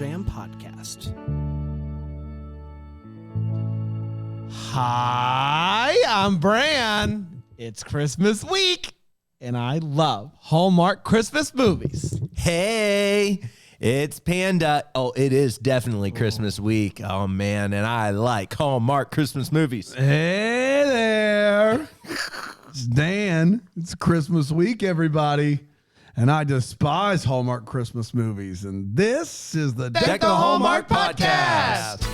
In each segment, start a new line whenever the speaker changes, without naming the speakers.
Jam podcast. Hi, I'm Bran. It's Christmas week, and I love Hallmark Christmas movies.
Hey, it's Panda. Oh, it is definitely Christmas week. Oh, man, and I like Hallmark Christmas movies.
Hey there. It's Dan. It's Christmas week, everybody. And I despise Hallmark Christmas movies. And this is the
Deck the Hallmark Podcast.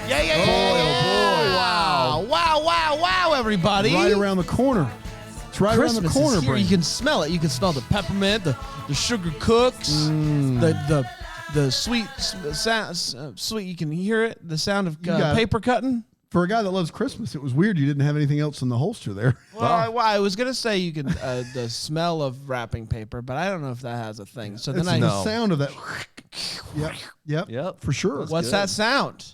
Yeah.
Oh, boy.
Wow, everybody.
Right around the corner. It's right
Christmas
around the corner,
is here.
Brent.
You can smell it. You can smell the peppermint, the sugar cooks, the sweet sound. Sweet. You can hear it. The sound of paper cutting.
For a guy that loves Christmas, it was weird you didn't have anything else in the holster there.
Well, I was gonna say you can the smell of wrapping paper, but I don't know if that has a thing. So then
The sound of that. Yep. For sure.
What's that sound?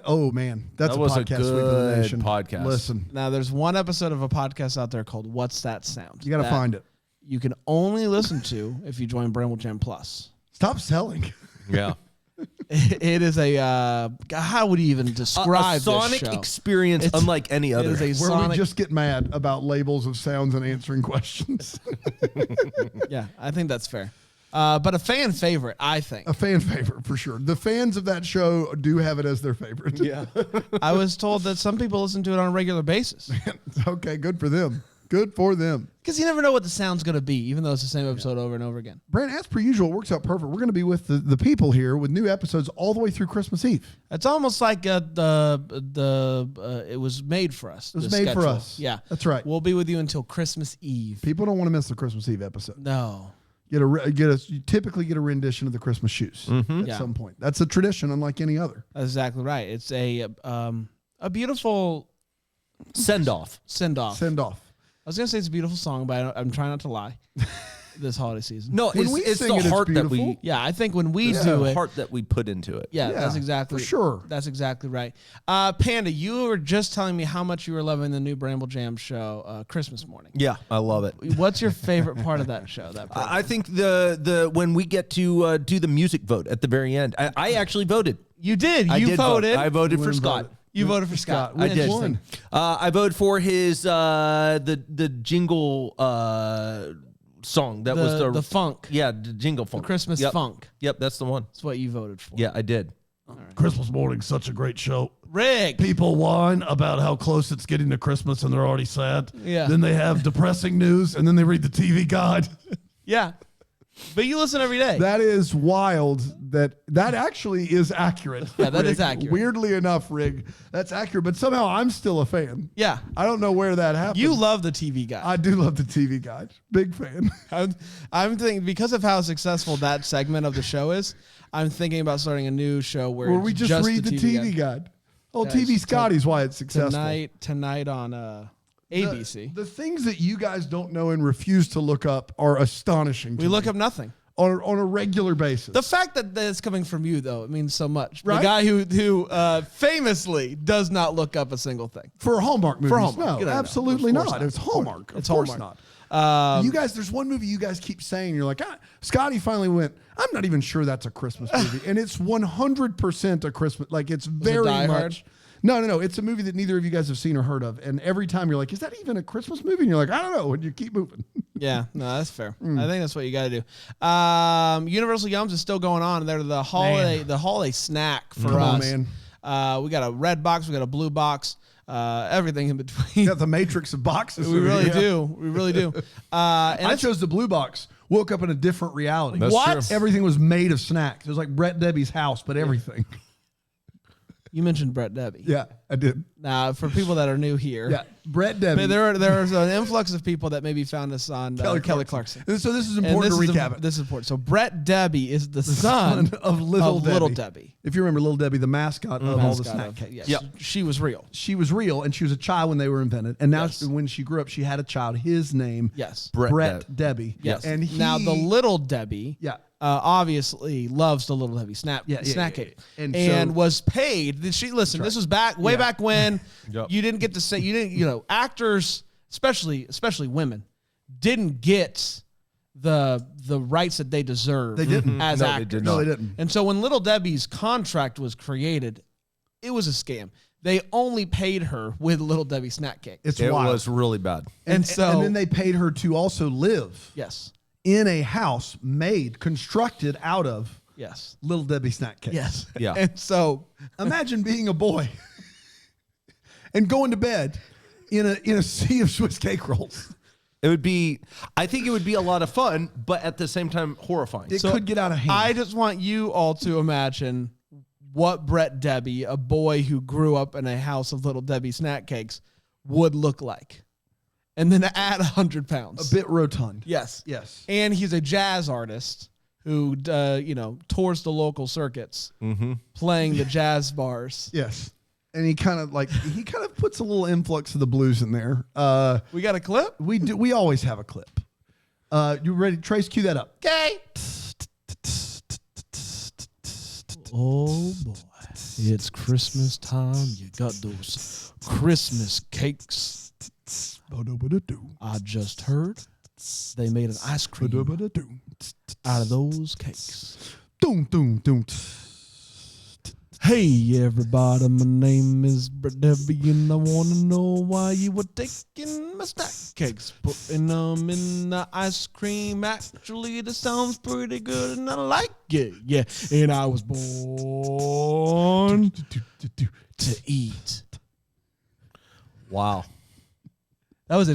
Oh, man. That's
That
a
was a
podcast sweep of the
good
nation.
podcast.
Listen,
Now, there's one episode of a podcast out there called "What's That Sound?"
you got to find it.
You can only listen to if you join Bramble Jam Plus.
Stop selling.
Yeah.
It is a how would you even describe
a sonic
this show?
experience unlike any other.
It is a
Where we
sonic.
just get mad about labels of sounds and answering questions.
Yeah, I think that's fair. But a fan favorite, I think.
A fan favorite, for sure. The fans of that show do have it as their favorite.
Yeah.
I was told that some people listen to it on a regular basis
Okay, good for them. Good for them.
because you never know what the sound's going to be, even though it's the same episode over and over again.
Brent, as per usual, it works out perfect. We're going to be with the people here with new episodes all the way through Christmas Eve.
It's almost like it was made for us.
It was
the
made for
schedule.
us.
Yeah,
That's right.
We'll be with you until Christmas Eve.
People don't want to miss the Christmas Eve episode.
No.
You typically get a rendition of the Christmas shoes at
Yeah.
some point. That's a tradition unlike any other.
That's exactly right. It's a beautiful
Send off.
send-off.
Send off.
I was going to say it's a beautiful song, but I'm trying not to lie this holiday season.
No,
When we
it's
sing
the
it, it's
heart that
beautiful.
we
Yeah, I think when we
it's
do
the
it.
heart that we put into it.
Yeah,
Yeah,
that's exactly
for sure.
That's exactly right. Panda, you were just telling me how much you were loving the new Bramble Jam show, Christmas Morning.
Yeah, I love it.
What's your favorite part of that show? That program?
I think the when we get to do the music vote at the very end, I actually voted.
you did.
I
you
did vote.
voted.
I voted for
Wouldn't
Scott.
vote.
You voted for Scott.
I did.
Interesting.
I voted for his the jingle song that was
The funk.
yeah, the jingle funk,
Christmas
Yep.
funk.
Yep, that's the one.
That's what you voted for.
Yeah, I did.
Christmas morning's such a great show.
Rick.
People whine about how close it's getting to Christmas and they're already sad.
Yeah.
Then they have depressing news and then they read the TV guide.
Yeah. But you listen every day.
That is wild. That actually is accurate.
Yeah, that
Rig.
is accurate.
Weirdly enough, Rig, that's accurate. But somehow I'm still a fan.
Yeah.
I don't know where that happened.
You love the TV guy.
I do love the TV guide. Big fan.
I'm thinking because of how successful that segment of the show is, I'm thinking about starting a new show where
Where we
it's
just read the
TV
TV guide. Oh,
Guys,
TV Scotty's why it's successful.
Tonight on ABC.
The things that you guys don't know and refuse to look up are astonishing.
We look up nothing.
on a regular basis.
The fact that it's coming from you, though, it means so much.
Right?
The guy who famously does not look up a single thing.
For Hallmark movies,
Hallmark.
no,
No,
absolutely
of course
not.
not.
It's Hallmark.
It's
of course
Hallmark.
not. You guys, there's one movie you guys keep saying, you're like, Scotty finally went, I'm not even sure that's a Christmas movie. And it's 100% a Christmas, like it's very
Die Hard?
much. No. It's a movie that neither of you guys have seen or heard of. And every time you're like, is that even a Christmas movie? And you're like, I don't know. And you keep moving.
Yeah, no, that's fair. I think that's what you got to do. Universal Yums is still going on. They're the holiday snack for
Come
us.
on, man.
We got a red box. We got a blue box. Everything in between.
You got the matrix of boxes.
We really do. We really do. And
I chose the blue box. Woke up in a different reality.
That's
What?
true.
Everything was made of snacks. It was like Brett Debbie's house, but everything.
You mentioned Brett Debbie.
Yeah, I did.
Now, for people that are new here,
Yeah, Brett Debbie.
there's an influx of people that maybe found us on Kelly Clarkson.
So this is
And
important to
this
recap it.
This is important. So Brett Debbie is the son
of Little
Debbie.
If you remember Little Debbie, the mascot of all the snack cakes.
Yes,
Yep.
she was real.
She was real, and she was a child when they were invented. And now
Yes.
when she grew up, she had a child. His name,
Yes.
Brett Debbie.
Yes.
And
now the little Debbie
Yeah.
obviously loves the Little Debbie snack cake, and was paid. This was back when you didn't get to say actors, especially women, didn't get the rights that they deserve.
They didn't
as
no,
actors.
They did not. No, they didn't.
And so when Little Debbie's contract was created, it was a scam. They only paid her with Little Debbie snack cake.
It was really bad.
And then they paid her to also live.
Yes.
In a house constructed out of
yes
Little Debbie snack cake.
Yes.
Yeah.
And so
imagine being a boy and going to bed in a sea of Swiss cake rolls.
I think it would be a lot of fun, but at the same time horrifying.
It could get out of hand.
I just want you all to imagine what Brett Debbie, a boy who grew up in a house of Little Debbie snack cakes, would look like. And then add 100 pounds.
A bit rotund.
Yes.
Yes.
And he's a jazz artist who, tours the local circuits, playing the jazz bars.
Yes. And he kind of puts a little influx of the blues in there.
We got a clip?
We do. We always have a clip. You ready? Trace, cue that up.
Okay. Oh boy, it's Christmas time. You got those Christmas cakes. I just heard they made an ice cream out of those cakes. Hey everybody, my name is Brett Debbie and I want to know why you were taking my snack cakes, putting them in the ice cream. Actually, that sounds pretty good and I like it. Yeah, and I was born to eat.
Wow.
That was a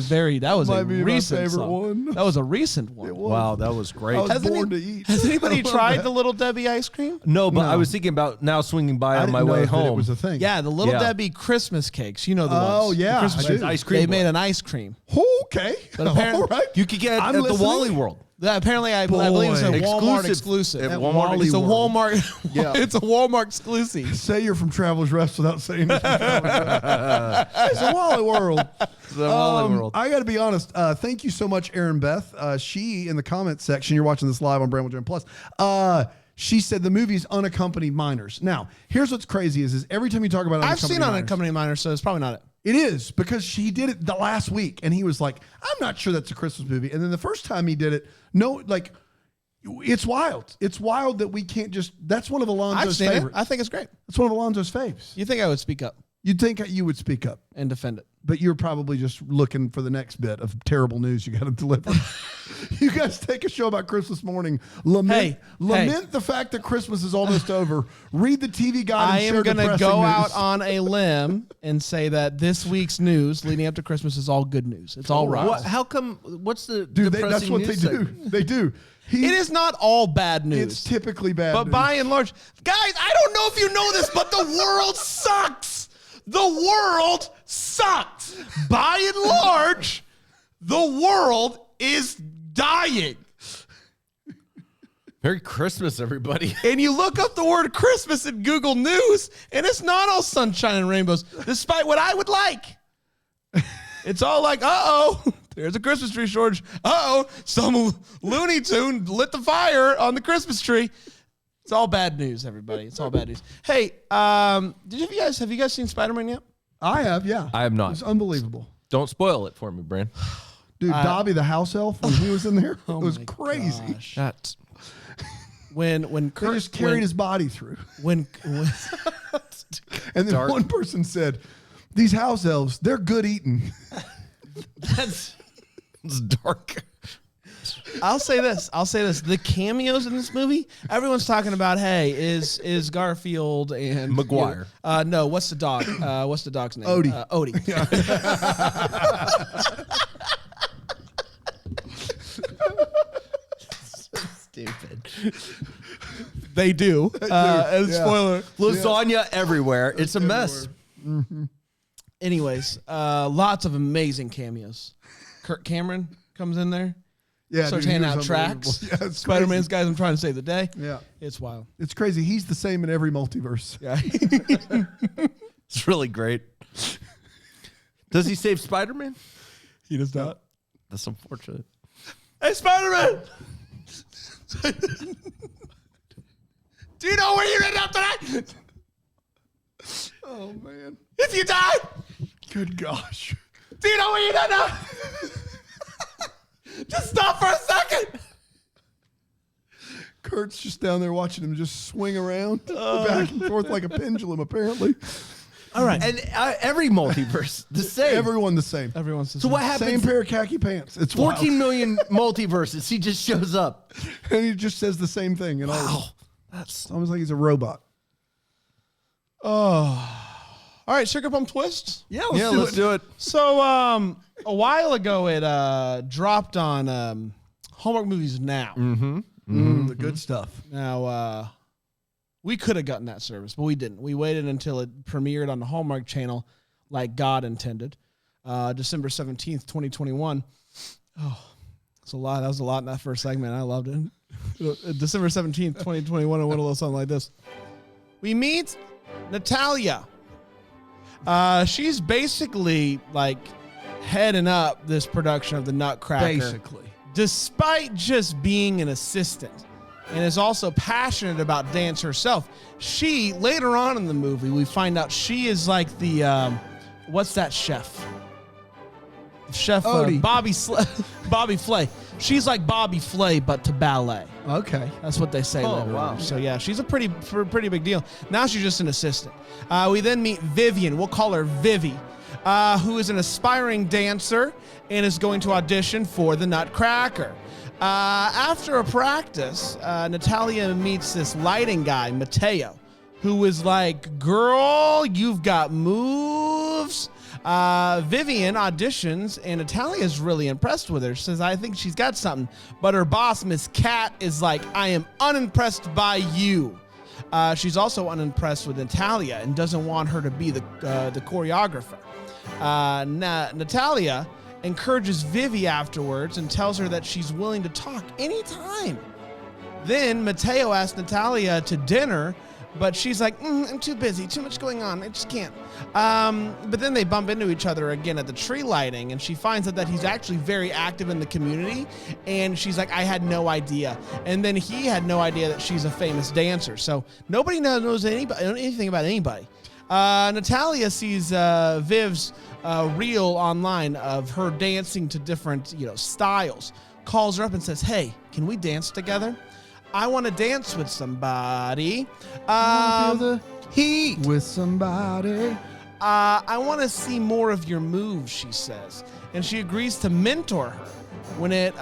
Might be my
recent
favorite
song.
one.
That was a recent one.
It was.
Wow, that was great.
I was born to eat.
Has anybody tried the Little Debbie ice cream?
No, but
No.
I was thinking about now swinging by
I
on my
didn't know
way
that
home.
It was a thing.
Yeah, the Little
Yeah.
Debbie Christmas cakes. You know the
Oh,
ones.
yeah,
The Christmas
I do.
cakes.
Ice cream
They
one.
made an ice cream.
Okay.
But apparently-
All right.
You could get
I'm
at the
listening.
Wally World.
Yeah, apparently, I believe it's a
Boy.
Walmart
Exclusive.
exclusive.
At
Walmart.
It's a
World.
Walmart.
Yeah.
It's a Walmart exclusive.
Say you're from Travelers Rest without saying it. It's a Wally World.
The Wally World.
I got to be honest. Thank you so much, Erin Beth. She, in the comments section, you're watching this live on Bramble Jam Plus. She said the movie's unaccompanied minors. Now, here's what's crazy is every time you talk about
I've seen
minors,
unaccompanied minors, so it's probably not it.
it is because she did it the last week, and he was like, "I'm not sure that's a Christmas movie." And then the first time he did it, it's wild. It's wild that we can't just. That's one of
I've
Alonzo's
seen it.
favorites.
I think it's great.
That's one of Alonzo's faves.
You think I would speak up
You'd think you would speak up,
and defend it?
but you're probably just looking for the next bit of terrible news you got to deliver. You guys take a show about Christmas morning. Lament the fact that Christmas is almost over. Read the TV guide.
I
and
am
going to
go out on a limb and say that this week's news leading up to Christmas is all good news. It's all right.
How come? What's the
Dude,
depressing
that's what they
news
do.
segment?
They do.
It is not all bad news.
It's typically bad
But
news.
by and large, guys, I don't know if you know this, but the world sucks. The world sucks. By and large, the world is dying.
Merry Christmas, everybody.
And you look up the word Christmas in Google News, and it's not all sunshine and rainbows, despite what I would like. It's all like, uh-oh, there's a Christmas tree shortage. Uh-oh, some Looney Tune lit the fire on the Christmas tree. It's all bad news, everybody. It's all bad news. Hey, have you guys seen Spider-Man yet?
I have, yeah.
I have not.
It's unbelievable.
Don't spoil it for me, Bran.
Dude, Dobby the house elf, when he was in there, it was
my
crazy.
gosh.
That's
When
They
Kurt
just carried his body through.
when
And then
dark.
one person said, these house elves, they're good eating.
it's dark.
I'll say this. The cameos in this movie, everyone's talking about, hey, is Garfield and
Maguire.
No, what's the dog? What's the dog's name?
Odie.
Odie.
Stupid.
They do. And
Yeah.
spoiler.
Lasagna everywhere. It's a mess.
Anyways, lots of amazing cameos. Kirk Cameron comes in there.
Yeah,
Starts
dude, he
handing
was
out
unbelievable.
tracks.
Yeah, it's
Spider-Man's
crazy.
guys, I'm trying to save the day.
Yeah.
It's wild.
It's crazy. He's the same in every multiverse.
Yeah.
It's really great. Does he save Spider-Man?
He does not.
That's unfortunate.
Hey, Spider-Man! Do you know where you're ending up tonight?
Oh, man.
If you die,
Good gosh.
do you know where you're ending up? Just stop for a second.
Kurt's just down there watching him just swing around back and forth like a pendulum, apparently.
All right. And every multiverse, the same.
Everyone the same.
Everyone's
So what happens?
Same pair of khaki pants. It's
14 million multiverses. He just shows up.
wild. And he just says the same thing. And
Wow.
it's almost like he's a robot.
Oh. All right, Sugar Plum Twist.
Yeah,
Let's do it.
So a while ago, it dropped on Hallmark Movies Now.
The good stuff.
Now, we could have gotten that service, but we didn't. We waited until it premiered on the Hallmark Channel like God intended. December 17th, 2021. Oh, that's a lot. That was a lot in that first segment. I loved it. December 17th, 2021, it went a little something like this. We meet Natalia. She's basically like heading up this production of the Nutcracker.
Basically.
Despite just being an assistant, and is also passionate about dance herself. She, later on in the movie, we find out she is like the, what's that chef? Chef
Odie.
Bobby Flay. She's like Bobby Flay, but to ballet.
Okay.
That's what they say later
wow.
on. So yeah, she's a pretty big deal. Now she's just an assistant. We then meet Vivian. We'll call her Vivi, who is an aspiring dancer and is going to audition for the Nutcracker. After a practice, Natalia meets this lighting guy, Mateo, who is like, girl, you've got moves. Vivian auditions, and Natalia's really impressed with her. She says, I think she's got something. But her boss, Miss Cat, is like, I am unimpressed by you. She's also unimpressed with Natalia and doesn't want her to be the choreographer. Natalia encourages Vivi afterwards and tells her that she's willing to talk anytime. Then Mateo asks Natalia to dinner, but she's like, I'm too busy, too much going on, I just can't. But then they bump into each other again at the tree lighting, and she finds out that he's actually very active in the community, and she's like, I had no idea. And then he had no idea that she's a famous dancer, so nobody knows anything about anybody. Natalia sees Viv's reel online of her dancing to different, styles, calls her up and says, hey, can we dance together? I want to dance with somebody.
Feel the heat with somebody.
I want to see more of your moves, she says. And she agrees to mentor her. When it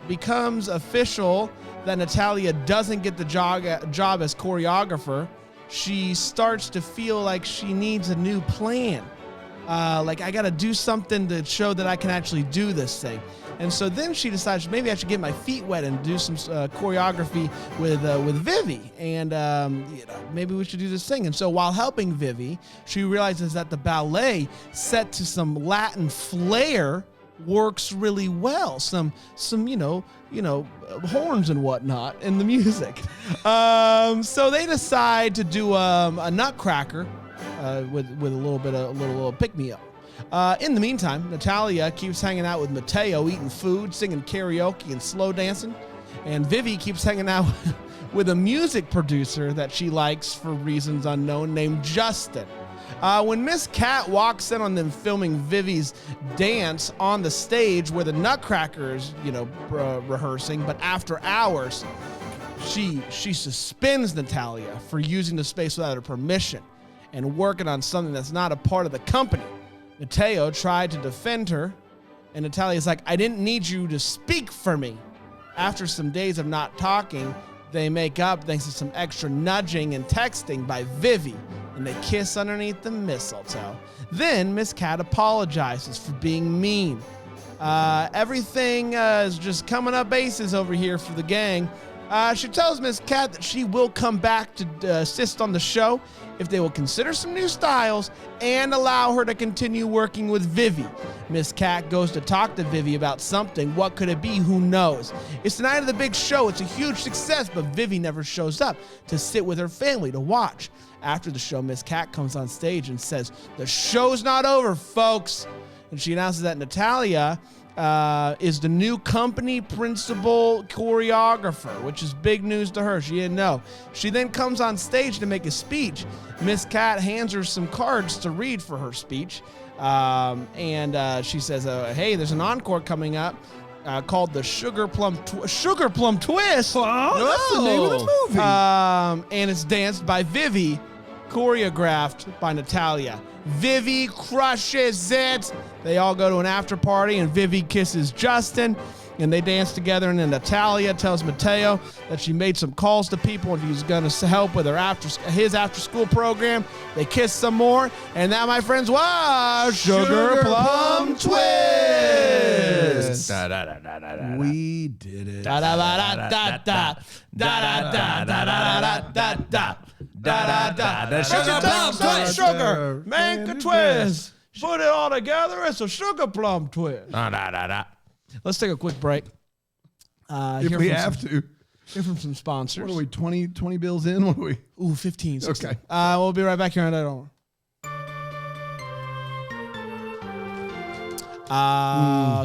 becomes official that Natalia doesn't get the job as choreographer, she starts to feel like she needs a new plan. Like, I got to do something to show that I can actually do this thing. And so then she decides maybe I should get my feet wet and do some choreography with Vivi, and maybe we should do this thing. And so while helping Vivi, she realizes that the ballet set to some Latin flair works really well. Some horns and whatnot in the music. So they decide to do a Nutcracker with a little pick me up. In the meantime, Natalia keeps hanging out with Mateo, eating food, singing karaoke, and slow dancing. And Vivi keeps hanging out with a music producer that she likes for reasons unknown named Justin. When Miss Cat walks in on them filming Vivi's dance on the stage where the Nutcracker is, rehearsing, but after hours, she suspends Natalia for using the space without her permission and working on something that's not a part of the company. Mateo tried to defend her, and Natalia's like, I didn't need you to speak for me. After some days of not talking, they make up thanks to some extra nudging and texting by Vivi, and they kiss underneath the mistletoe. Then Miss Cat apologizes for being mean. Everything is just coming up aces over here for the gang. She tells Miss Cat that she will come back to assist on the show if they will consider some new styles and allow her to continue working with Vivi. Miss Cat goes to talk to Vivi about something. What could it be? Who knows? It's the night of the big show. It's a huge success, but Vivi never shows up to sit with her family to watch. After the show, Miss Cat comes on stage and says, the show's not over, folks. And she announces that Natalia is the new company principal choreographer, which is big news to her. She didn't know. She then comes on stage to make a speech. Miss Cat hands her some cards to read for her speech. And she says, hey, there's an encore coming up called the Sugar Plum Twist.
Oh, that's the name of the movie.
And it's danced by Vivi, choreographed by Natalia. Vivi crushes it. They all go to an after party, and Vivi kisses Justin, and they dance together. And then Natalia tells Mateo that she made some calls to people and he's going to help with his after-school program. They kiss some more, and that, my friends, was Sugar Plum Twist.
We did it.
Da da da da da da da da da da da da. Sugar Plum Twist. Sugar, make a twist. Put it all together. It's a Sugar Plum Twist. Let's take a quick break.
If we have to.
Hear from some sponsors.
What are we, 20 bills in? What are we?
Ooh, 15. 16.
Okay.
We'll be right back here on that hour.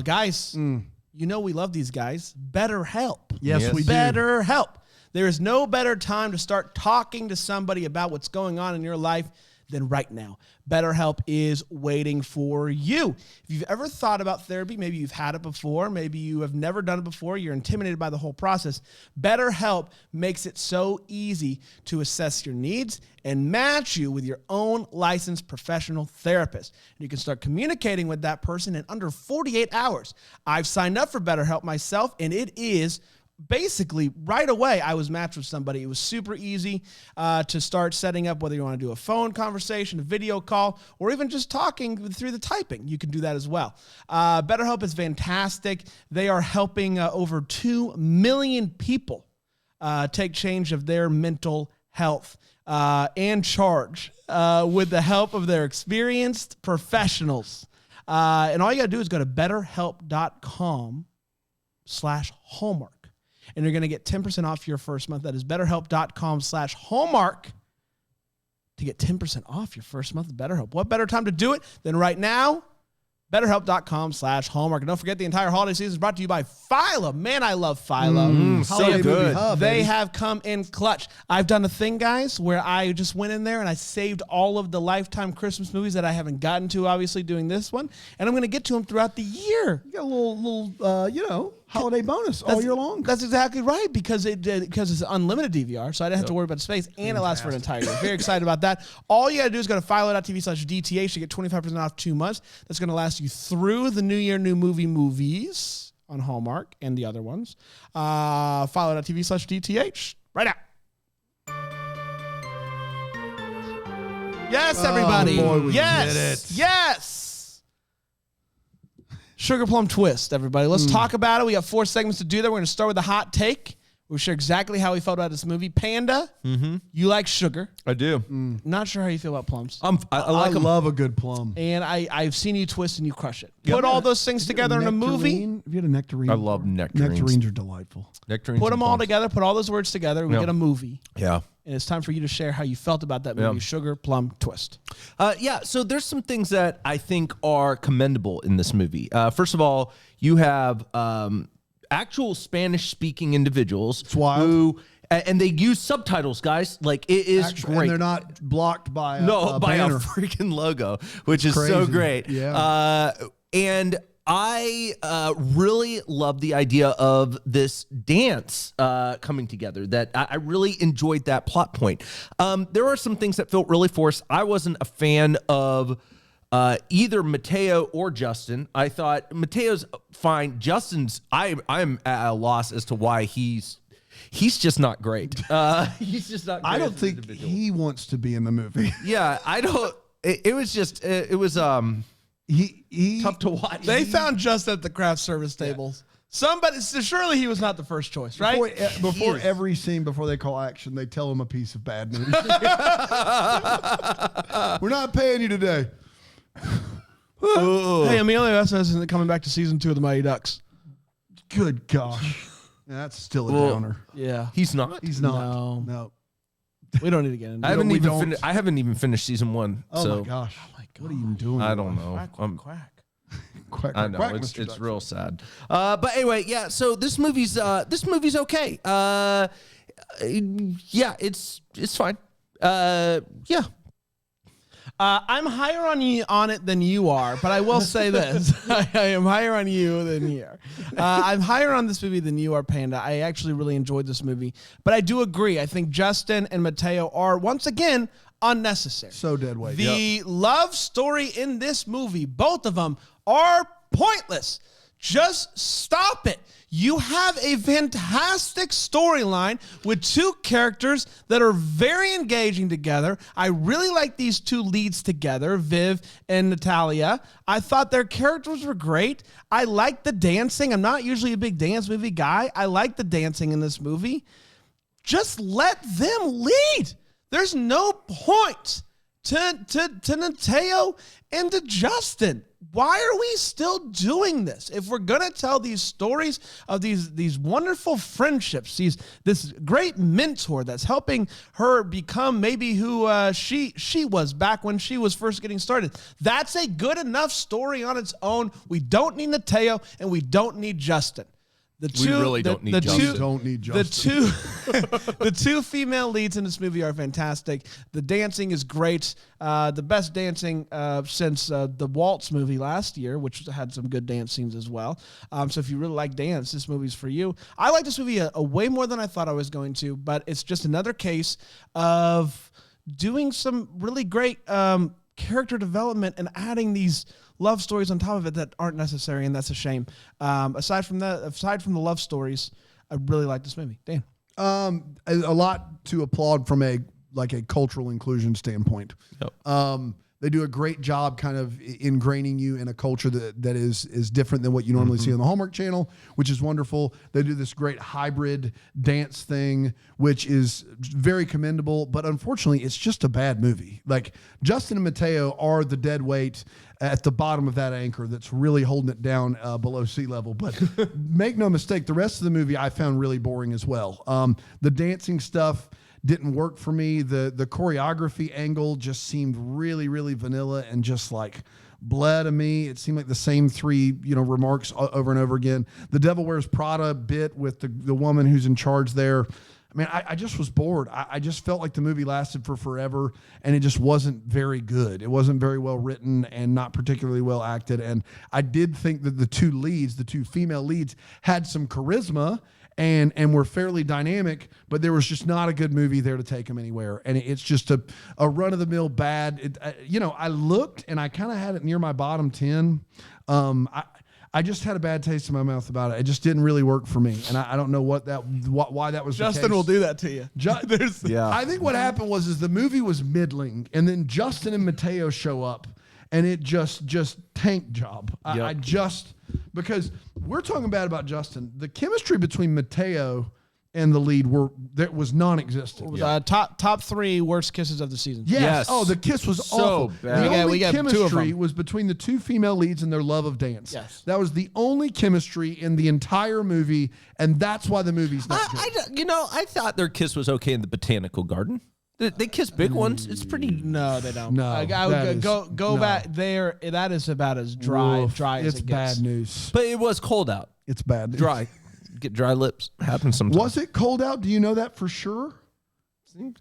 Guys, you know we love these guys. BetterHelp.
Yes, we do.
BetterHelp. There is no better time to start talking to somebody about what's going on in your life than right now. BetterHelp is waiting for you. If you've ever thought about therapy, maybe you've had it before, maybe you have never done it before, you're intimidated by the whole process, BetterHelp makes it so easy to assess your needs and match you with your own licensed professional therapist. And you can start communicating with that person in under 48 hours. I've signed up for BetterHelp myself, and it is basically right away I was matched with somebody. It was super easy to start setting up, whether you want to do a phone conversation, a video call, or even just talking through the typing. You can do that as well. BetterHelp is fantastic. They are helping over 2 million people take change of their mental health and charge with the help of their experienced professionals. And all you got to do is go to betterhelp.com/Hallmark. And you're going to get 10% off your first month. That is betterhelp.com/Hallmark to get 10% off your first month of BetterHelp. What better time to do it than right now? BetterHelp.com/Hallmark. And don't forget, the entire holiday season is brought to you by Philo. Man, I love Philo.
So good.
They have come in clutch. I've done a thing, guys, where I just went in there and I saved all of the Lifetime Christmas movies that I haven't gotten to, obviously, doing this one. And I'm going to get to them throughout the year.
You got a little holiday bonus all year long.
That's exactly right, because it's unlimited DVR, so I didn't have to worry about space, and it lasts for an entire year. Very excited about that. All you got to do is go to philo.tv/DTH to get 25% off 2 months. That's going to last you through the New Year, New Movies on Hallmark and the other ones. Philo.tv/DTH right now. Yes, everybody.
boy, we
yes.
did it.
Yes. Sugar Plum Twist, everybody. Let's talk about it. We have 4 segments to do that. We're going to start with the hot take. We'll share exactly how we felt about this movie. Panda, you like sugar.
I do.
Not sure how you feel about plums.
I love a good plum.
And I've seen you twist and you crush it. Put all those things together in a movie.
Have you had a nectarine?
I love nectarines.
Nectarines are delightful.
Nectarines
Put them
and
all
plums.
together. Put all those words together. We get a movie.
Yeah.
And it's time for you to share how you felt about that movie, Sugar Plum Twist.
So there's some things that I think are commendable in this movie. First of all, you have actual Spanish-speaking individuals who, and they use subtitles, guys. Like, it is great.
And they're not blocked by a
a
banner.
freaking logo, which is so
Crazy.
great.
Yeah.
And I really love the idea of this dance coming together. That I really enjoyed that plot point. There are some things that felt really forced. I wasn't a fan of either Mateo or Justin. I thought Mateo's fine. Justin's, I'm at a loss as to why he's just not great. He's just not great.
I don't think he wants to be in the movie.
Yeah, I don't. It was just, it was
He
tough to watch.
They found Justin at the craft service tables. Somebody, so surely he was not the first choice, right?
Before every scene, before they call action, they tell him a piece of bad news. We're not paying you today.
Hey, Emilio Estevez isn't coming back to season 2 of the Mighty Ducks.
Good gosh. Yeah, that's still a downer.
Yeah.
He's not.
He's not.
No. We don't need to get into
I
it.
haven't even finished season 1.
Oh
so
my gosh. What are you even doing?
I don't know.
Quack, quack, quack.
Quack,
I
quack,
know
quack,
it's
Mr.
it's
Duck.
real sad. But anyway, yeah. So this movie's okay. Yeah, it's fine. Yeah.
I'm higher on it than you are, but I will say this. I am higher on you than you are. I'm higher on this movie than you are, Panda. I actually really enjoyed this movie. But I do agree. I think Justin and Mateo are, once again, unnecessary.
So dead weight.
The love story in this movie, both of them, are pointless. Just stop it. You have a fantastic storyline with two characters that are very engaging together. I really like these two leads together, Viv and Natalia. I thought their characters were great. I like the dancing. I'm not usually a big dance movie guy. I like the dancing in this movie. Just let them lead. There's no point to Mateo and to Justin. Why are we still doing this? If we're going to tell these stories of these wonderful friendships, this great mentor that's helping her become maybe who she was back when she was first getting started, that's a good enough story on its own. We don't need Mateo and we don't need Justin.
We really don't need Justin.
Don't need Justin.
The two female leads in this movie are fantastic. The dancing is great. The best dancing since the Waltz movie last year, which had some good dance scenes as well. So if you really like dance, this movie's for you. I like this movie a way more than I thought I was going to, but it's just another case of doing some really great character development and adding these love stories on top of it that aren't necessary, and that's a shame. Aside from the love stories, I really like this movie. Dan.
A lot to applaud from a cultural inclusion standpoint.
Yep.
They do a great job kind of ingraining you in a culture that is different than what you normally see on the Hallmark Channel, which is wonderful. They do this great hybrid dance thing, which is very commendable, but unfortunately, it's just a bad movie. Like, Justin and Mateo are the dead weight at the bottom of that anchor that's really holding it down below sea level. But make no mistake, the rest of the movie I found really boring as well. The dancing stuff didn't work for me. The choreography angle just seemed really, really vanilla and just like blah to me. It seemed like the same three, remarks over and over again. The Devil Wears Prada bit with the woman who's in charge there. I mean, I just was bored. I just felt like the movie lasted for forever, and it just wasn't very good. It wasn't very well written and not particularly well acted. And I did think that the two female leads, had some charisma and were fairly dynamic, but there was just not a good movie there to take them anywhere. And it's just a run-of-the-mill bad. I looked, and I kind of had it near my bottom 10. I just had a bad taste in my mouth about it. It just didn't really work for me, and I don't know why that was.
Justin
the case.
will do that to you.
Yeah.
I think what happened was the movie was middling, and then Justin and Mateo show up, and it just tank job.
Yep.
Because we're talking bad about Justin. The chemistry between Mateo and the lead was non-existent.
Top three worst kisses of the season.
Yes. Oh, the kiss was
So
awful.
bad.
The only
we got 2 of
chemistry
them.
was between the two female leads and their love of dance.
Yes.
That was the only chemistry in the entire movie, and that's why the movie's not good.
I thought their kiss was okay in the botanical garden. They kiss big ones. It's pretty.
No, they don't.
No,
I would go
no.
back there. That is about as dry
Oof,
as
it's
it gets.
bad news.
But it was cold out.
It's bad news.
Dry. Get dry lips. Happens sometimes.
Was it cold out? Do you know that for sure?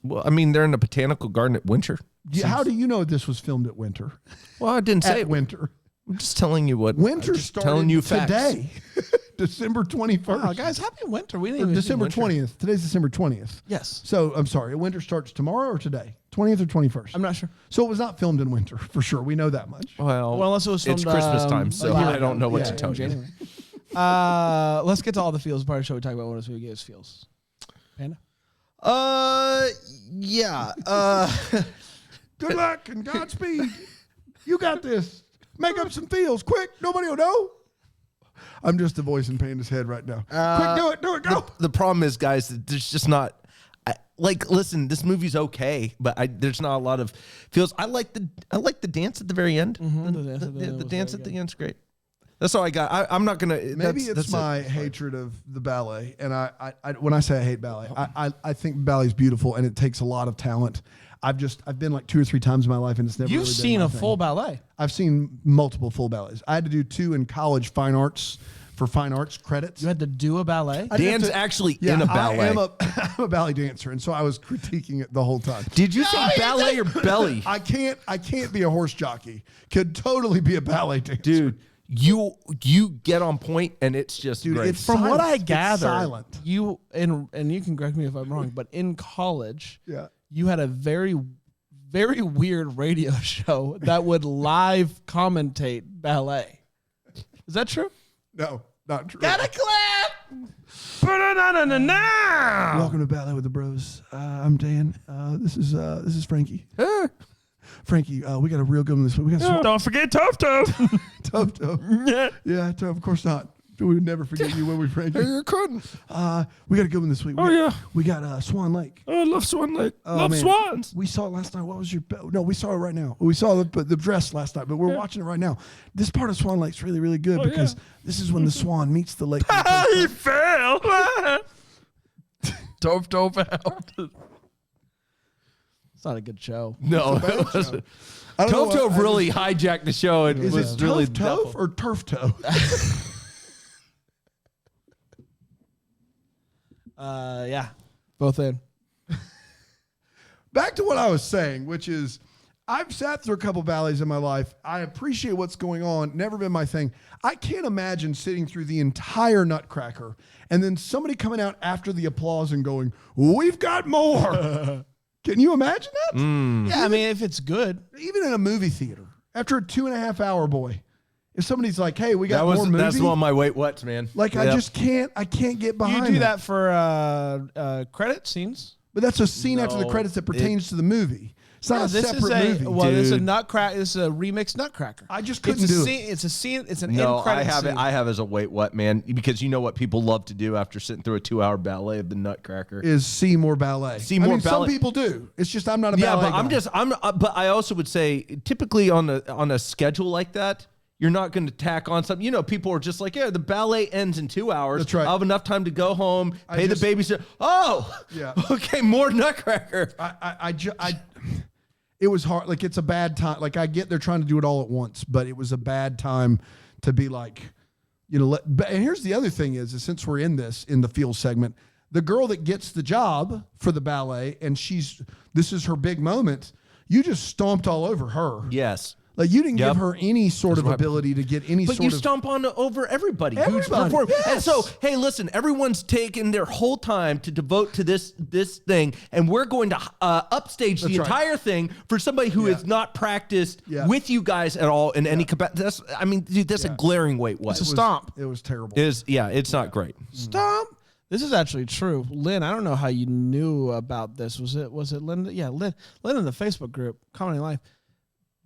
Well, I mean, they're in a botanical garden at winter.
How do you know this was filmed at winter?
Well, I didn't say
At winter.
I'm just telling you what.
Winter
I'm just
started
telling you facts.
today, December 21st.
Wow, guys, happy winter. We didn't
Or
even
December
winter.
20th. Today's December 20th.
Yes.
So, I'm sorry, winter starts tomorrow or today? 20th or 21st?
I'm not sure.
So it was not filmed in winter, for sure. We know that much.
Well,
Unless it was
it's
filmed,
Christmas time, so
a year
I don't know what
Yeah,
to tell you.
January. Let's get to all the feels part of the show. We talk about what this movie gives feels. Panda?
Yeah.
Good luck and Godspeed. You got this. Make up some feels. Quick. Nobody will know. I'm just a voice in Panda's head right now. Quick, do it, go.
The problem is, guys, that there's just not. Listen, this movie's okay, but there's not a lot of feels. I like the dance at the very end. The dance at the end's great. That's all I got. I'm not gonna.
Maybe it's my hatred of the ballet, and I when I say I hate ballet, I think ballet's beautiful and it takes a lot of talent. I've been like 2 or 3 times in my life, and it's never.
You've
really been
seen
my
a
thing.
full ballet.
I've seen multiple full ballets. I had to do 2 in college, fine arts credits.
You had to do a ballet.
I didn't have
Dan's
to-
actually
Yeah,
in a ballet.
I'm a ballet dancer, and so I was critiquing it the whole time.
Did you say ballet or belly?
I can't be a horse jockey. Could totally be a ballet dancer.
Dude, you get on point and it's just
Dude,
great.
it's
From what I
It's
gather,
silent.
you and you can correct me if I'm wrong, but in college,
Yeah.
you had a very, very weird radio show that would live commentate ballet. Is that true?
No, not true.
Got a clap. Ba-da-na-na-na-na.
Welcome to Ballet with the Bros. I'm Dan. This is Frankie. Frankie, we got a real good one this week. We got
Don't forget Tough Tough.
Tough. Yeah, Tough. Of course not. We would never forget you, would we, Frankie?
You couldn't.
We got a good one this week. We got Swan Lake.
Oh, I love Swan Lake.
Oh, man.
swans.
We saw it last night. What was your? No, we saw it right now. We saw the dress last night, but we're watching it right now. This part of Swan Lake's really, really good because this is when the swan meets the lake.
He fell. Tove helped.
It's not a good show.
No, it wasn't.
I don't know
Tove
what-
really hijacked the show and
Is
was
it
really
Tove or Turf Toe?
Yeah, both in.
Back to what I was saying, which is I've sat through a couple ballets in my life. I appreciate what's going on. Never been my thing. I can't imagine sitting through the entire Nutcracker and then somebody coming out after the applause and going, "We've got more." Can you imagine that?
Yeah, I mean, if it's good.
Even in a movie theater, after a 2.5 hour boy, if somebody's like, "Hey, we got more movie,"
that's one of my wait what's, man.
like
Yep.
I can't get behind.
You do that for credit scenes.
But that's a scene after the
No,
credits that pertains to the movie. It's not a separate movie.
Well, this is a
dude.
Nutcracker. This is a remixed Nutcracker.
I just
It's
couldn't
a
do
scene.
it.
It's a scene. It's an
No,
end credit
I have
scene.
it. I have as a wait what, man, because you know what people love to do after sitting through a 2-hour ballet of the Nutcracker.
Is see more ballet.
See more ballet.
Some people do. It's just I'm not a
Yeah,
ballet
but
guy.
but I also would say typically on a schedule like that, you're not going to tack on something. You know, people are just like, yeah, the ballet ends in 2 hours.
That's right.
I'll have enough time to go home,
I
pay
just-
the babysitter. Oh,
Yeah.
Okay, more Nutcracker.
It was hard. Like it's a bad time. Like I get they're trying to do it all at once, but it was a bad time to be like, you know. And here's the other thing is since we're in the field segment, the girl that gets the job for the ballet and this is her big moment. You just stomped all over her.
Yes.
Like you didn't
Yep.
give her any sort of
what-
ability to get any
But
sort
you
of.
stomp on over everybody who's
Everybody,
performed. And
yes.
so, hey, listen, everyone's taken their whole time to devote to this thing, and we're going to upstage the
That's right.
entire thing for somebody who has not practiced
Yeah.
with you guys at all in any capacity. I mean, dude, that's a glaring wait. What
It's a stomp.
It was terrible.
it's not great.
Stomp. This is actually true, Lynn. I don't know how you knew about this. Was it Lynn? Yeah, Lynn in the Facebook group Comedy Life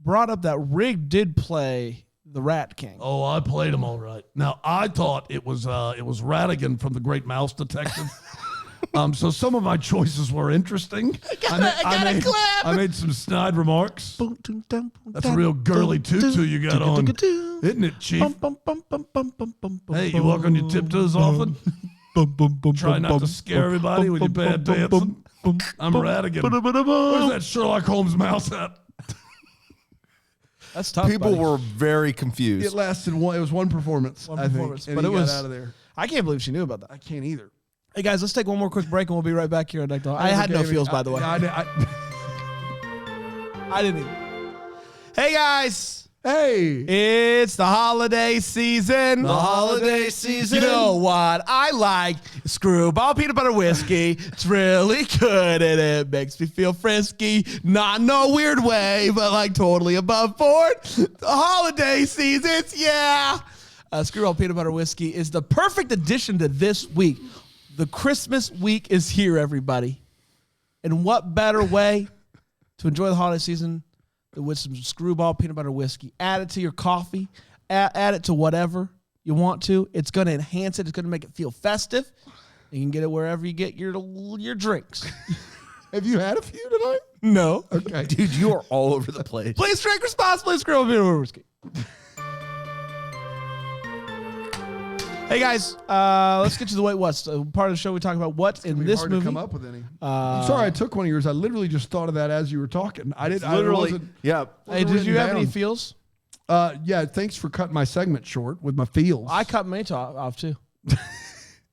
brought up that Rig did play the Rat King.
Oh, I played him all right. Now I thought it was Ratigan from the Great Mouse Detective. So some of my choices were interesting. I made some snide remarks. That's a real girly tutu you got on, isn't it, Chief? Hey, you walk on your tiptoes often? Try not to scare everybody with your bad dancing. I'm Ratigan. Where's that Sherlock Holmes mouse at?
That's tough.
People
buddy.
were very confused.
It lasted one. It was one performance.
One
I think,
performance,
and
but
he
it
got
was
out of there.
I can't believe she knew about that.
I can't either.
Hey guys, let's take one more quick break and we'll be right back here on Deck Dog. I had no feels, by the way.
I
I didn't even. Hey guys,
hey,
it's the holiday season.
The holiday season.
You know what? I like Screwball peanut butter whiskey. It's really good and it makes me feel frisky. Not in no weird way, but like totally above board. The holiday seasons, yeah. Screwball peanut butter whiskey is the perfect addition to this week. The Christmas week is here, everybody. And what better way to enjoy the holiday season than with some Screwball peanut butter whiskey? Add it to your coffee. Add it to whatever you want to. It's going to enhance it. It's going to make it feel festive. You can get it wherever you get your drinks.
have you had a few tonight?
No.
Okay.
Dude, you are all over the place.
Please drink responsibly. Screwball peanut butter whiskey. Hey guys, let's get to the Wait What's. Part of the show we talk about what's in this
hard
movie.
to come up with any. I'm sorry I took one of yours. I literally just thought of that as you were talking. I didn't.
Literally,
yeah.
Hey, did you have any feels?
Yeah. Thanks for cutting my segment short with my feels.
I cut my off too.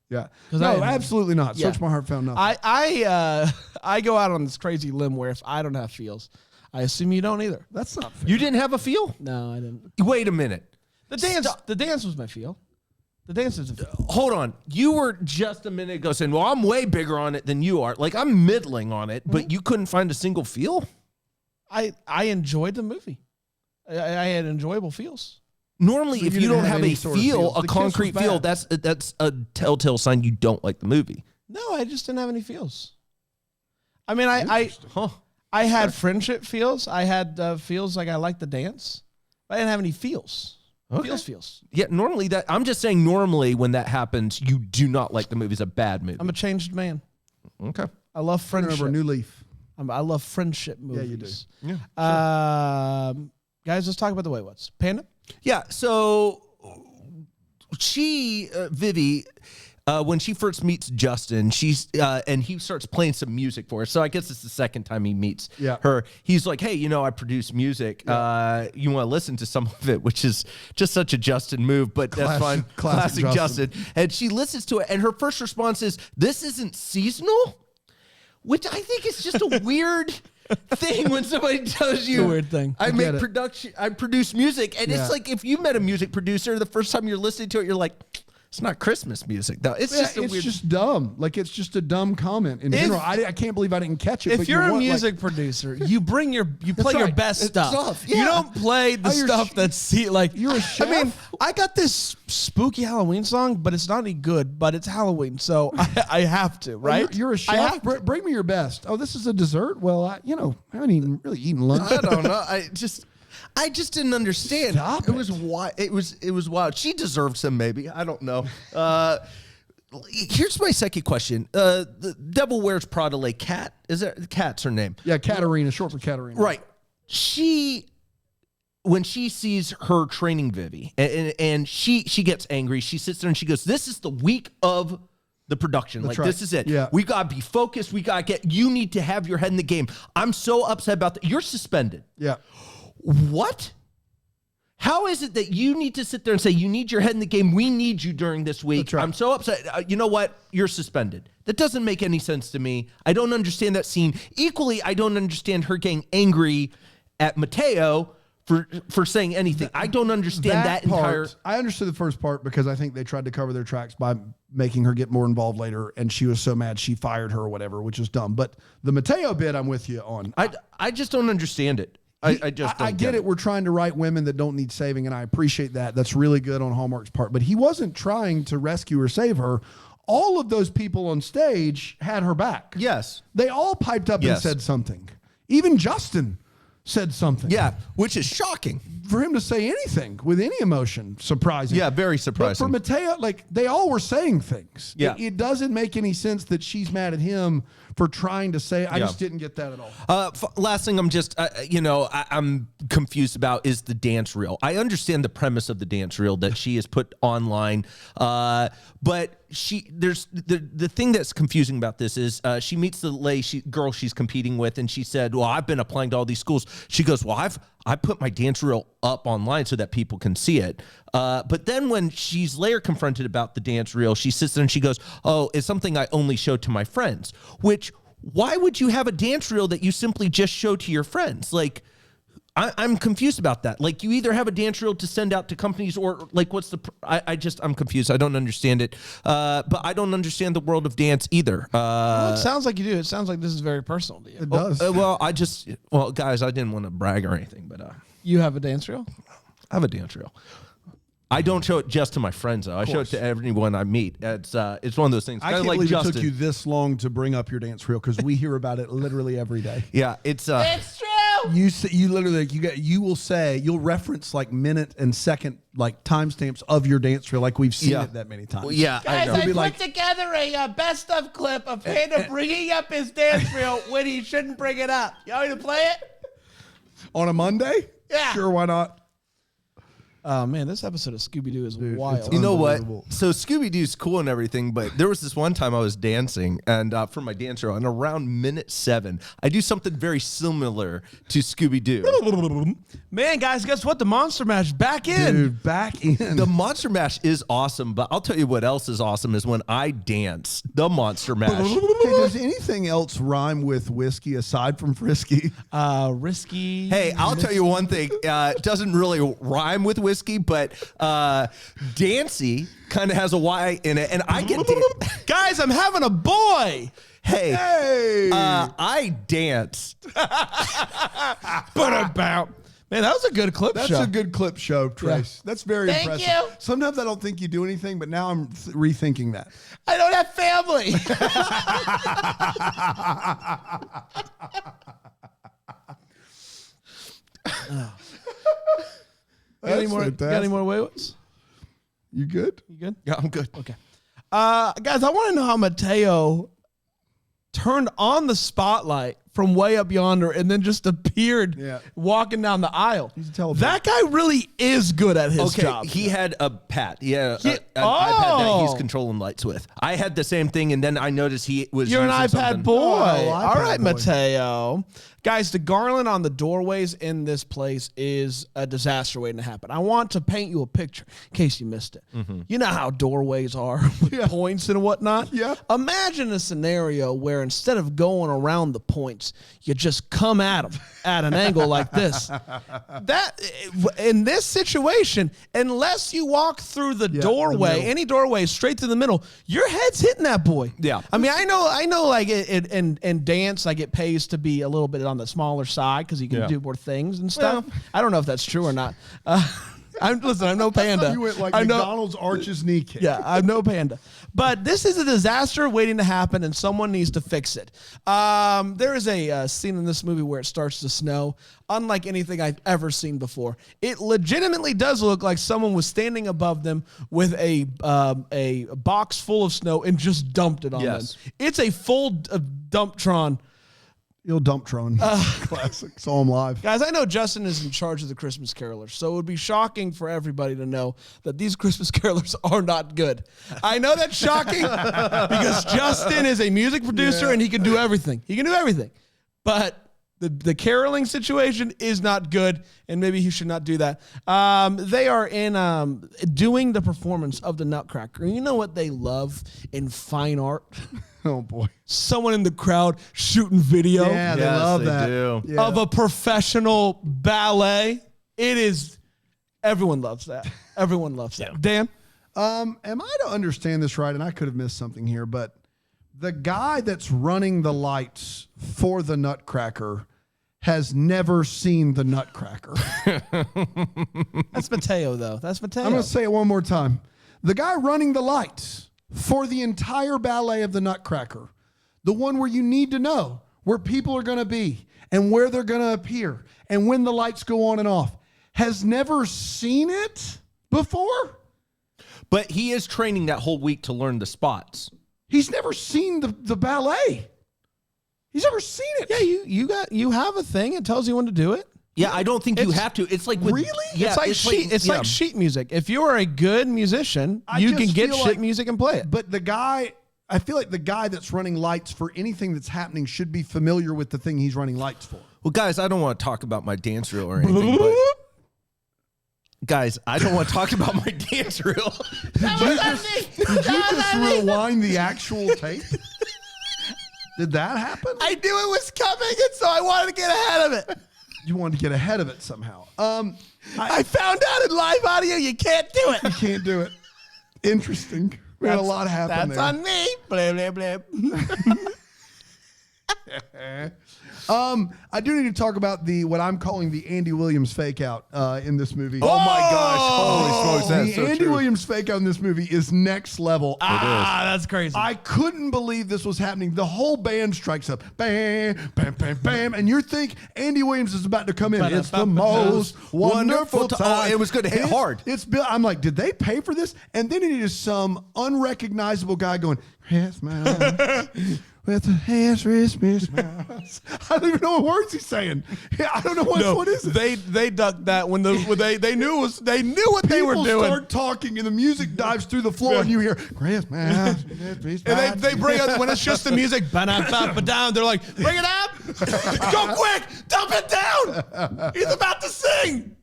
Yeah.
No,
absolutely not.
Yeah.
Search my heart found nothing.
I go out on this crazy limb where if I don't have feels, I assume you don't either.
That's not fair.
You didn't have a feel?
No, I didn't.
Wait a minute.
The dance was my feel. The dance is a feel.
Hold on. You were just a minute ago saying, well, I'm way bigger on it than you are. Like, I'm middling on it, but you couldn't find a single feel?
I enjoyed the movie. I had enjoyable feels.
Normally,
So
if
you
you
didn't
don't
have
have
any
a
sort of
feel,
feels.
a
The kiss
concrete
was
feel,
bad.
that's a telltale sign you don't like the movie.
No, I just didn't have any feels. I mean, I had friendship feels. I had feels like I liked the dance. But I didn't have any feels.
Okay.
Feels.
Yeah, normally I'm just saying normally when that happens, you do not like the movie. It's a bad movie.
I'm a changed man.
Okay.
I love
Turn
friendship.
over a new leaf.
I love friendship movies.
Yeah, you do.
Yeah. Guys, let's talk about the Wait What's. Panda?
Yeah, so Vivi, when she first meets Justin, and he starts playing some music for her. So I guess it's the second time he meets her. He's like, hey, I produce music. You want to listen to some of it, which is just such a Justin move, but that's fine. Classic Justin. And she listens to it, and her first response is, this isn't seasonal? Which I think is just a weird thing when somebody tells you,
it's a weird thing.
I produce music. And it's like if you met a music producer, the first time you're listening to it, you're like, it's not Christmas music. No, it's just
it's just dumb. Like, it's just a dumb comment in general. I can't believe I didn't catch it.
If
but
you're a music producer, you play your best stuff.
Yeah.
You don't play the stuff that's
you're a chef.
I mean, I got this spooky Halloween song, but it's not any good. But it's Halloween, so I have to, right?
You're a chef. Bring me your best. Oh, this is a dessert. Well, I haven't really eaten lunch.
I don't know. I just didn't understand.
Stop
it was wild. It was wild. She deserved some, maybe. I don't know. Here's my second question. The Devil Wears Prada lay Kat. Is that Kat's her name?
Yeah, Katarina, short for Katarina.
Right. When she sees her training Vivi, and she gets angry, she sits there and she goes, "This is the week of the production.
That's
like,
right.
This is it.
Yeah.
We got to be focused. You need to have your head in the game. I'm so upset about that. You're suspended."
Yeah.
What? How is it that you need to sit there and say, you need your head in the game? We need you during this week.
That's right.
I'm so upset. You know what? You're suspended. That doesn't make any sense to me. I don't understand that scene. Equally, I don't understand her getting angry at Mateo for saying anything. I don't understand that entire...
I understood the first part because I think they tried to cover their tracks by making her get more involved later, and she was so mad she fired her or whatever, which is dumb. But the Mateo bit, I'm with you on.
I just don't understand it. I
get it. We're trying to write women that don't need saving, and I appreciate that. That's really good on Hallmark's part. But he wasn't trying to rescue or save her. All of those people on stage had her back.
Yes.
They all piped up and said something. Even Justin said something.
Yeah, which is shocking.
For him to say anything with any emotion, surprising.
Yeah, very surprising.
But for Mateo, like, they all were saying things.
Yeah.
It doesn't make any sense that she's mad at him for trying to say. I just didn't get that at all.
Last thing I'm just, I'm confused about is the dance reel. I understand the premise of the dance reel that she has put online, but there's the thing that's confusing about this is she meets the girl she's competing with, and she said, well, I've been applying to all these schools. She goes, well, I put my dance reel up online so that people can see it. But then when she's later confronted about the dance reel, she sits there and she goes, oh, it's something I only show to my friends. Which, why would you have a dance reel that you simply just show to your friends? Like, I'm confused about that. Like, you either have a dance reel to send out to companies or like, I'm confused. I don't understand it. But I don't understand the world of dance either.
Well, it sounds like you do. It sounds like this is very personal to you.
It does.
Guys, I didn't want to brag or anything, but
you have a dance reel?
I have a dance reel. I don't show it just to my friends, though. I show it to everyone I meet. It's one of those things.
I can't
like
believe
Justin.
it took you this long to bring up your dance reel because we hear about it literally every day.
Yeah, it's
true.
You literally you'll reference like minute and second like timestamps of your dance reel like we've seen it that many times.
Well, yeah,
Guys,
I know.
I put together a best of clip of Panda bringing up his dance reel when he shouldn't bring it up. You want me to play it?
On a Monday?
Yeah.
Sure, why not?
Oh man, this episode of Scooby-Doo is wild.
You know what? So Scooby-Doo's cool and everything, but there was this one time I was dancing and for my dance show, and around minute 7, I do something very similar to Scooby-Doo.
Man, guys, guess what? The Monster Mash back in.
Dude, back in.
The Monster Mash is awesome, but I'll tell you what else is awesome is when I dance the Monster Mash.
Hey, does anything else rime with whiskey aside from frisky?
Risky.
Hey, I'll tell you one thing. It doesn't really rhyme with whiskey, but Dancy kind of has a Y in it, and I get
Guys, I'm having a boy.
Hey. I danced.
But about. Man, that was a good clip show.
That's a good clip show, Trace.
Yeah.
That's very
Thank
impressive.
you.
Sometimes I don't think you do anything, but now I'm rethinking that.
I don't have family. Got any more waywoods?
You good?
You good?
Yeah, I'm good.
Okay. Guys, I want to know how Mateo turned on the spotlight from way up yonder and then just appeared walking down the aisle. That guy really is good at his job.
He had a pad. Yeah, an iPad that he's controlling lights with. I had the same thing, and then I noticed he was
You're an
using
iPad
something.
boy.
iPad
All right,
boy.
Mateo. Guys, the garland on the doorways in this place is a disaster waiting to happen. I want to paint you a picture in case you missed it. You know how doorways are with points and whatnot?
Yeah.
Imagine a scenario where instead of going around the points, you just come at them at an angle like this. That in this situation, unless you walk through the doorway, any doorway straight through the middle, your head's hitting that boy.
Yeah.
I mean, I know like in dance, like it pays to be a little bit on the smaller side because you can do more things and stuff.
Well,
I don't know if that's true or not. I'm no panda.
You went like
I know-
McDonald's arches knee kick.
Yeah, I'm no panda. But this is a disaster waiting to happen, and someone needs to fix it. There is a scene in this movie where it starts to snow, unlike anything I've ever seen before. It legitimately does look like someone was standing above them with a box full of snow and just dumped it on them. It's a full Dumptron.
You'll Dumptron. Classic. Saw him live.
Guys, I know Justin is in charge of the Christmas Carolers, so it would be shocking for everybody to know that these Christmas Carolers are not good. I know that's shocking because Justin is a music producer and he can do everything. He can do everything. But the caroling situation is not good, and maybe he should not do that. They are in doing the performance of the Nutcracker. You know what they love in fine art?
Oh, boy.
Someone in the crowd shooting video.
Yeah, they love that.
do.
Yeah.
Of a professional ballet. It is, everyone loves that. Everyone loves that. Dan?
Am I to understand this right? And I could have missed something here, but the guy that's running the lights for the Nutcracker has never seen the Nutcracker.
That's Mateo, though. That's Mateo.
I'm going to say it one more time. The guy running the lights for the entire ballet of the Nutcracker, the one where you need to know where people are going to be and where they're going to appear and when the lights go on and off, has never seen it before?
But he is training that whole week to learn the spots.
He's never seen the ballet. He's never seen it.
Yeah, you have a thing. It tells you when to do it.
Yeah, I don't think you have to. It's like with,
Really?
Yeah,
It's like sheet music. If you are a good musician, you can
just
get
feel
sheet
like-
music and play it.
But the guy, I feel like the guy that's running lights for anything that's happening should be familiar with the thing he's running lights for.
Well, guys, I don't want to talk about my dance reel or anything, but guys, I don't want to talk about my dance reel.
Did you just rewind the actual tape? Did that happen?
I knew it was coming, and so I wanted to get ahead of it.
You wanted to get ahead of it somehow.
I found out in live audio you can't do it.
You can't do it. Interesting. We had a lot happen
That's
there.
on me. Blah, blah, blah.
I do need to talk about what I'm calling the Andy Williams fake out in this movie.
Oh my gosh. Holy smokes,
The
that's so
Andy
true.
Williams fake out in this movie is next level.
That's crazy.
I couldn't believe this was happening. The whole band strikes up. Bam, bam, bam, bam. And you think Andy Williams is about to come in. It's the most wonderful time.
Oh, it was going to hit hard.
I'm like, did they pay for this? And then it is some unrecognizable guy going, Christmas, with the hands Christmas mouse. I don't even know what words he's saying. Yeah, I don't know what is it.
They ducked that when they knew what they were doing.
People start talking and the music dives through the floor and you hear Christmas.
And they bring up when it's just the music. Down. They're like, bring it up. Go quick. Dump it down. He's about to sing.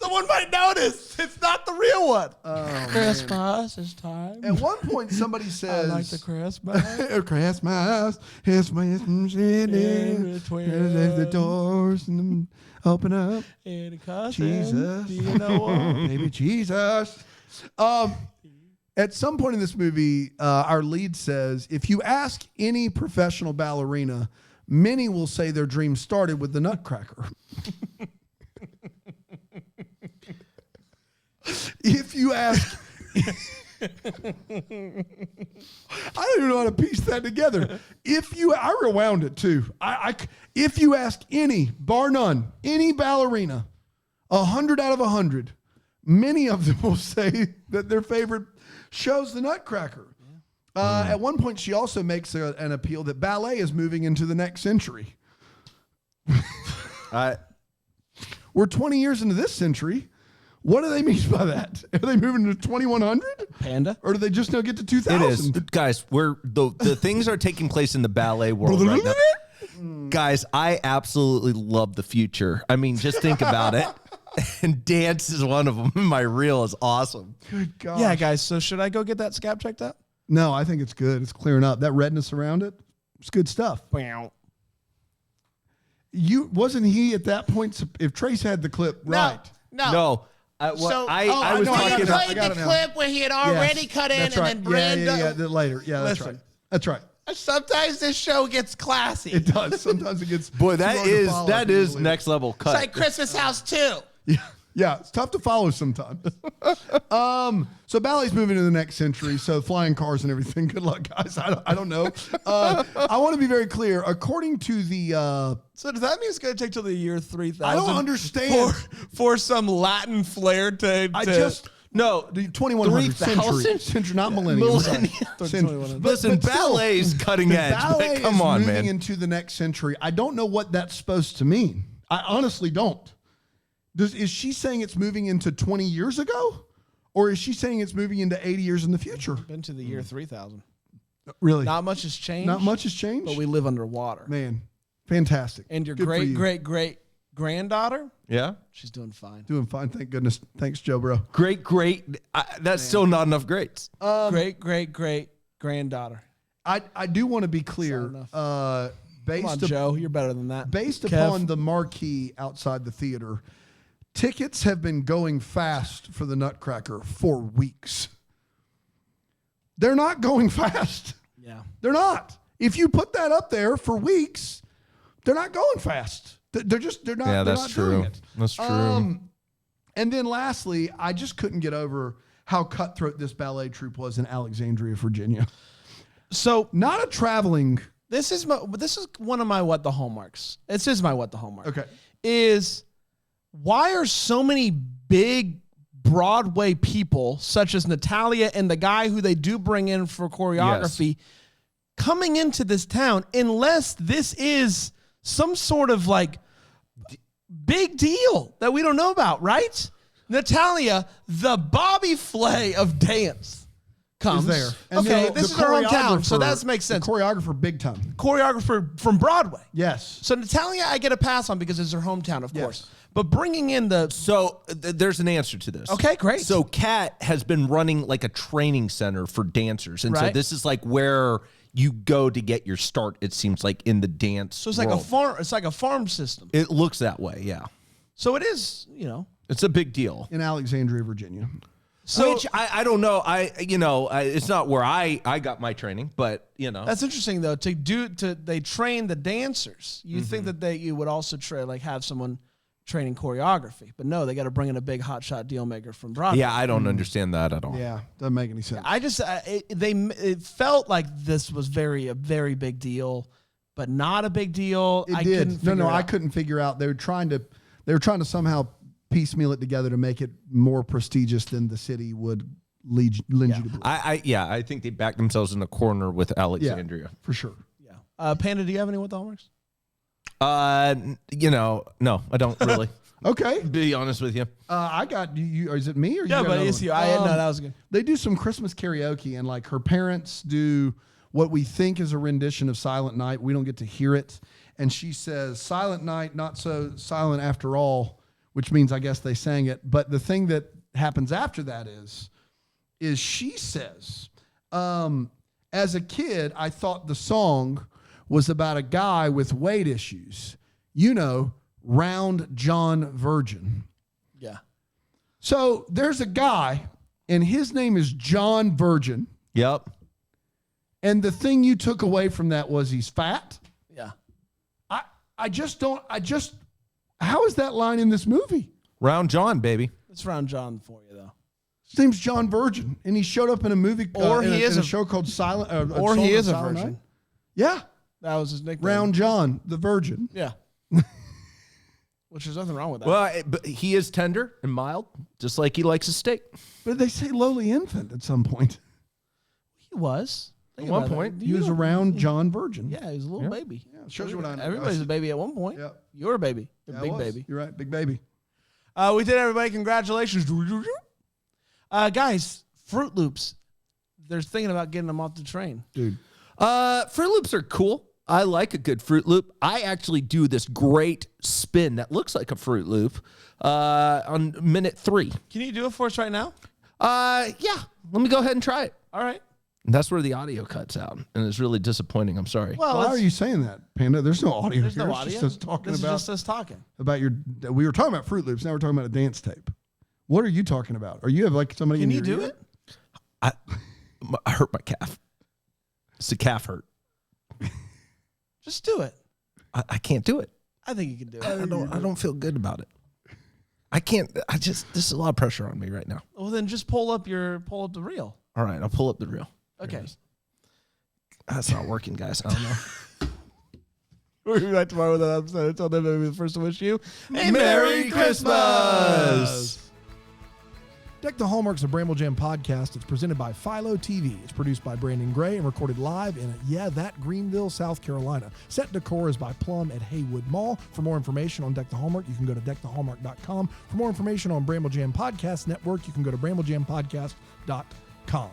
Someone might notice. It's not the real one.
Oh,
Christmas is time.
At one point, somebody says,
I like the Christmas.
Christmas is when the doors and open up. Jesus.
Do you know what?
Maybe Jesus. At some point in this movie, our lead says, if you ask any professional ballerina, many will say their dream started with the Nutcracker. If you ask, I don't even know how to piece that together. I rewound it too. If you ask any, bar none, any ballerina, 100 out of 100, many of them will say that their favorite show's the Nutcracker. At one point, she also makes an appeal that ballet is moving into the next century. We're 20 years into this century. What do they mean by that? Are they moving to 2100?
Panda?
Or do they just now get to 2000?
It is. Guys, the things are taking place in the ballet world right now. Guys, I absolutely love the future. I mean, just think about it. And dance is one of them. My reel is awesome.
Good God.
Yeah, guys. So should I go get that scab checked out?
No, I think it's good. It's clearing up. That redness around it, it's good stuff. Wasn't he at that point, if Trace had the clip right?
No. I was talking about.
I got the clip where he had already cut in and then Brenda.
Yeah, later. Yeah, that's right. That's right.
Sometimes this show gets classy.
It does. Sometimes it gets.
Boy, that is next level cut.
It's like Christmas House 2.
Yeah, it's tough to follow sometimes. So ballet's moving to the next century, so flying cars and everything. Good luck, guys. I don't know. I want to be very clear. According to the...
so does that mean it's going to take till the year 3000?
I don't understand.
For some Latin flair to...
No,
the 2100th century, not millennium.
Listen, ballet's cutting edge.
Ballet
Come on,
is
man.
moving into the next century. I don't know what that's supposed to mean. I honestly don't. Is she saying it's moving into 20 years ago? Or is she saying it's moving into 80 years in the future?
Been to the year 3000.
Really?
Not much has changed.
Not much has changed?
But we live underwater.
Man, fantastic.
And your great granddaughter?
Yeah?
She's doing fine.
Doing fine, thank goodness. Thanks, Joe, bro.
Great. That's still not enough greats.
Great granddaughter.
I do want to be clear.
Come on, Joe, you're better than that.
Based upon the marquee outside the theater, tickets have been going fast for the Nutcracker for weeks. They're not going fast.
Yeah.
They're not. If you put that up there for weeks, they're not going fast. They're not.
Yeah, that's
they're not doing
true.
it.
That's true.
And then lastly, I just couldn't get over how cutthroat this ballet troupe was in Alexandria, Virginia.
So
not a traveling.
This is one of my what the hallmarks. This is my what the hallmark.
Okay.
Is why are so many big Broadway people, such as Natalia and the guy who they do bring in for choreography, coming into this town, unless this is some sort of like big deal that we don't know about, right? Natalia, the Bobby Flay of dance, comes
there. And
okay,
the
this is her hometown, so that makes sense.
The choreographer, big time.
Choreographer from Broadway.
Yes.
So Natalia, I get a pass on because it's her hometown, of course. But bringing in the...
So there's an answer to this.
Okay, great.
So Kat has been running like a training center for dancers. And so this is like where you go to get your start, it seems like, in the dance
So it's like a farm. It's like a farm system.
It looks that way, yeah.
So it is,
It's a big deal.
In Alexandria, Virginia.
So which I don't know. It's not where I got my training, but
That's interesting though. They train the dancers. You think that you would also have someone training choreography, but no, they got to bring in a big hotshot deal maker from Broadway.
Yeah, I don't understand that at all.
Yeah, doesn't make any sense.
I just it felt like this was a very big deal, but not a big deal.
I couldn't figure out. They were trying to somehow piecemeal it together to make it more prestigious than the city would lend you to believe.
I think they backed themselves in a corner with Alexandria.
For sure.
Yeah. Panda, do you have any with the hallmarks?
No, I don't really.
Okay.
Be honest with you.
I got you. Or is it me or you?
Yeah,
got
but
another
it's
one?
you. No, that was good.
They do some Christmas karaoke, and like her parents do what we think is a rendition of Silent Night. We don't get to hear it. And she says, Silent Night, not so silent after all, which means I guess they sang it. But the thing that happens after that is she says, as a kid, I thought the song was about a guy with weight issues. Round John Virgin.
Yeah.
So there's a guy, and his name is John Virgin.
Yep.
And the thing you took away from that was he's fat.
Yeah.
How is that line in this movie?
Round John, baby.
It's Round John for you, though.
His name's John Virgin, and he showed up in a movie
Or he is
in
a
a show called Silent.
Or he is a virgin.
Night. Yeah,
That was his nickname.
Round John, the Virgin.
Yeah. Which there's nothing wrong with that.
Well, but he is tender and mild, just like he likes his steak.
But they say lowly infant at some point.
He was.
At one point,
He was a Round John Virgin.
Yeah, he was a little baby.
Yeah, shows you what I know.
Everybody's a baby at one point.
Yeah.
You're a baby. You're a
Yeah,
big
I was.
baby.
You're right, big baby.
We did, everybody. Congratulations. Guys, Fruit Loops. They're thinking about getting them off the train.
Dude.
Fruit Loops are cool. I like a good Fruit Loop. I actually do this great spin that looks like a Fruit Loop on minute 3.
Can you do it for us right now?
Yeah. Let me go ahead and try it.
All right.
And that's where the audio cuts out, and it's really disappointing. I'm sorry.
Well,
Why are you saying that, Panda? There's no audio
there's
here.
no
It's
audio.
just us talking
This
about
is just us talking.
We were talking about Fruit Loops. Now we're talking about a dance tape. What are you talking about? Or you have like somebody
Can
in
you
your
do
ear?
it?
I hurt my calf. It's a calf hurt.
Just do it.
I can't do it.
I think you can do it.
I don't feel good about it. I can't. This is a lot of pressure on me right now.
Well, then just pull up the reel.
All right, I'll pull up the reel.
Okay.
That's not working, guys. I don't know.
We'll be back tomorrow with an episode. Until then, maybe the first to wish you
a Merry Christmas.
Deck the Hallmark's a Bramble Jam podcast. It's presented by Philo TV. It's produced by Brandon Gray and recorded live in, Greenville, South Carolina. Set decor is by Plum at Haywood Mall. For more information on Deck the Hallmark, you can go to deckthehallmark.com. For more information on Bramble Jam Podcast Network, you can go to bramblejampodcast.com.